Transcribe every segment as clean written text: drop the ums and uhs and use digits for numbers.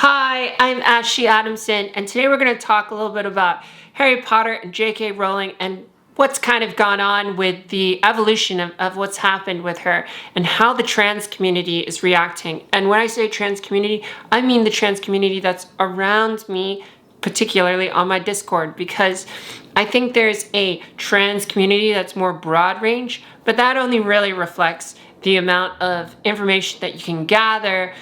Hi, I'm Ashley Adamson, and today we're going to talk a little bit about Harry Potter and JK Rowling and what's kind of gone on with the evolution of what's happened with her and how the trans community is reacting. And when I say trans community, I mean the trans community that's around me, particularly on my Discord, because I think there's a trans community that's more broad range, but that only really reflects the amount of information that you can gather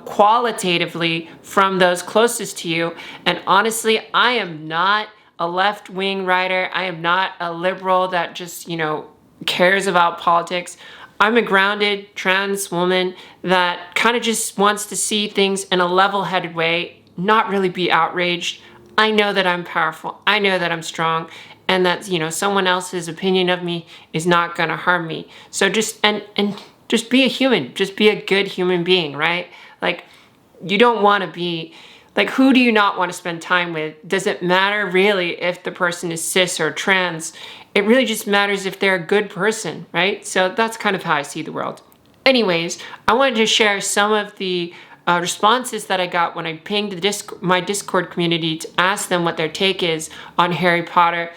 qualitatively from those closest to you. And honestly, I am not a left-wing writer. I am not a liberal that just, cares about politics. I'm a grounded trans woman that kind of just wants to see things in a level-headed way, not really be outraged. I know that I'm powerful. I know that I'm strong, and that, someone else's opinion of me is not going to harm me. So just be a human. Just be a good human being, right? Like, you don't want to be, like, who do you not want to spend time with? Does it matter really if the person is cis or trans? It really just matters if they're a good person, right? So that's kind of how I see the world. Anyways, I wanted to share some of the responses that I got when I pinged my Discord community to ask them what their take is on Harry Potter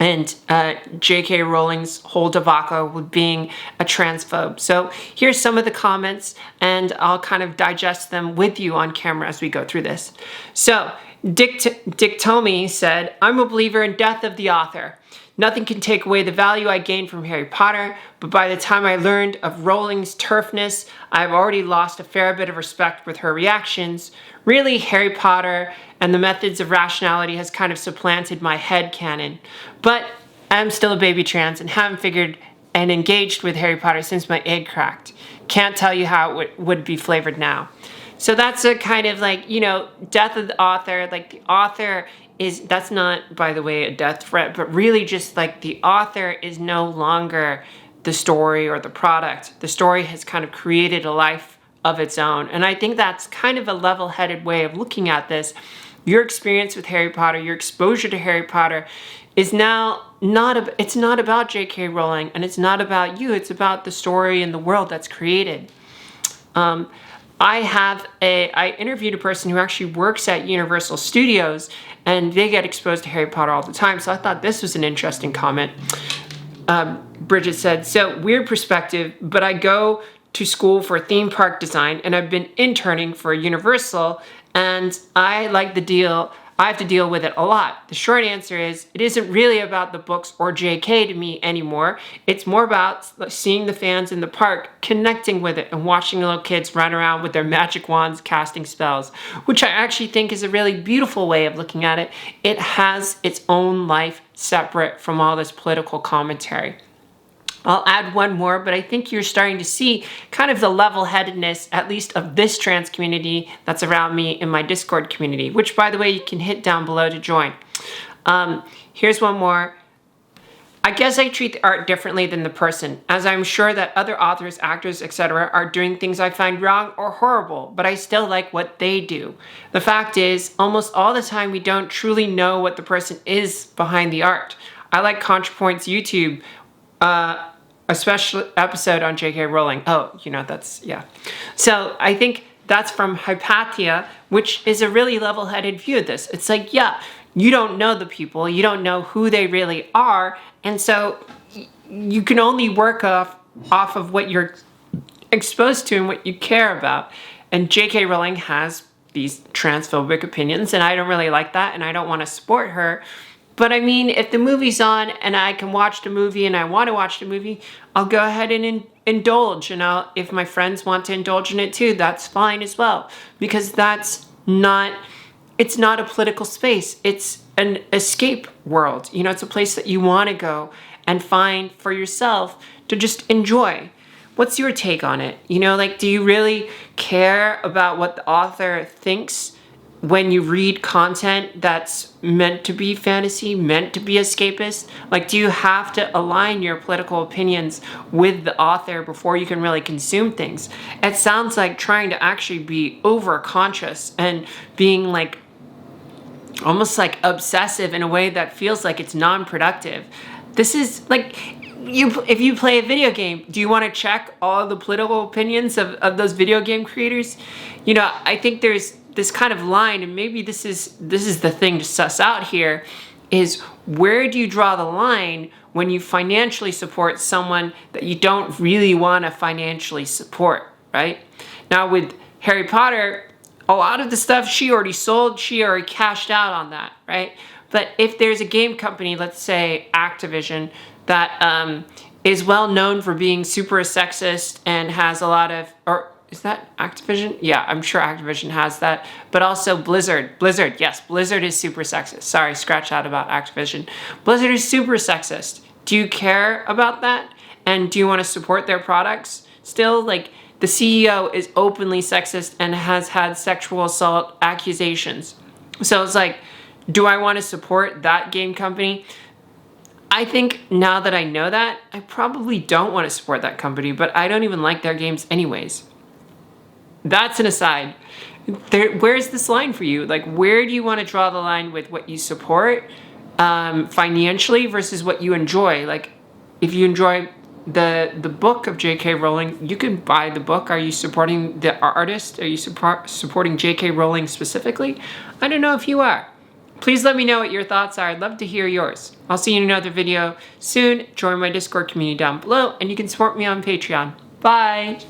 and JK Rowling's whole debacle with being a transphobe. So here's some of the comments, and I'll kind of digest them with you on camera as we go through this. So Dick Tomey said, "I'm a believer in death of the author. Nothing can take away the value I gained from Harry Potter, but by the time I learned of Rowling's turfness, I've already lost a fair bit of respect with her reactions. Really, Harry Potter and the methods of rationality has kind of supplanted my headcanon. But I'm still a baby trans and haven't figured and engaged with Harry Potter since my egg cracked. Can't tell you how it would be flavored now." So that's a kind of like, death of the author. Like, the author that's not, by the way, a death threat, but really just like the author is no longer the story or the product. The story has kind of created a life of its own. And I think that's kind of a level-headed way of looking at this. Your experience with Harry Potter, your exposure to Harry Potter is now it's not about JK Rowling, and it's not about you. It's about the story and the world that's created. I interviewed a person who actually works at Universal Studios, and they get exposed to Harry Potter all the time. So I thought this was an interesting comment. Bridget said, "So weird perspective, but I go to school for theme park design, and I've been interning for Universal, and I like the deal. I have to deal with it a lot. The short answer is, it isn't really about the books or JK to me anymore. It's more about seeing the fans in the park, connecting with it, and watching little kids run around with their magic wands casting spells," which I actually think is a really beautiful way of looking at it. It has its own life separate from all this political commentary. I'll add one more, but I think you're starting to see kind of the level-headedness, at least of this trans community that's around me in my Discord community, which, by the way, you can hit down below to join. Here's one more. "I guess I treat the art differently than the person, as I'm sure that other authors, actors, etc. are doing things I find wrong or horrible, but I still like what they do. The fact is, almost all the time we don't truly know what the person is behind the art. I like ContraPoint's YouTube a special episode on JK Rowling." Yeah. So I think that's from Hypatia, which is a really level-headed view of this. It's like, yeah, you don't know the people, you don't know who they really are, and so you can only work off of what you're exposed to and what you care about. And JK Rowling has these transphobic opinions, and I don't really like that, and I don't want to support her. But I mean, if the movie's on and I can watch the movie and I want to watch the movie, I'll go ahead and indulge. And if my friends want to indulge in it too, that's fine as well. Because it's not a political space. It's an escape world. It's a place that you want to go and find for yourself to just enjoy. What's your take on it? Do you really care about what the author thinks when you read content that's meant to be fantasy, meant to be escapist? Do you have to align your political opinions with the author before you can really consume things? It sounds like trying to actually be over-conscious and being almost obsessive in a way that feels like it's non-productive. This is if you play a video game, do you want to check all the political opinions of those video game creators? I think there's this kind of line, and maybe this is the thing to suss out here, is where do you draw the line when you financially support someone that you don't really want to financially support, right? Now with Harry Potter, a lot of the stuff she already sold, she already cashed out on that, right? But if there's a game company, let's say Activision, that is well known for being super sexist and has a lot of, or is that Activision? Yeah, I'm sure Activision has that. But also Blizzard. Yes, Blizzard is super sexist. Sorry, scratch out about Activision. Blizzard is super sexist. Do you care about that? And do you want to support their products? Still, like, the CEO is openly sexist and has had sexual assault accusations. So it's like, do I want to support that game company? I think now that I know that, I probably don't want to support that company, but I don't even like their games anyways. That's an aside. Where's this line for you? Like, where do you want to draw the line with what you support financially versus what you enjoy? Like, if you enjoy the book of JK Rowling, you can buy the book. Are you supporting the artist? Are you supporting JK Rowling specifically? I don't know if you are. Please let me know what your thoughts are. I'd love to hear yours. I'll see you in another video soon. Join my Discord community down below, and you can support me on Patreon. Bye!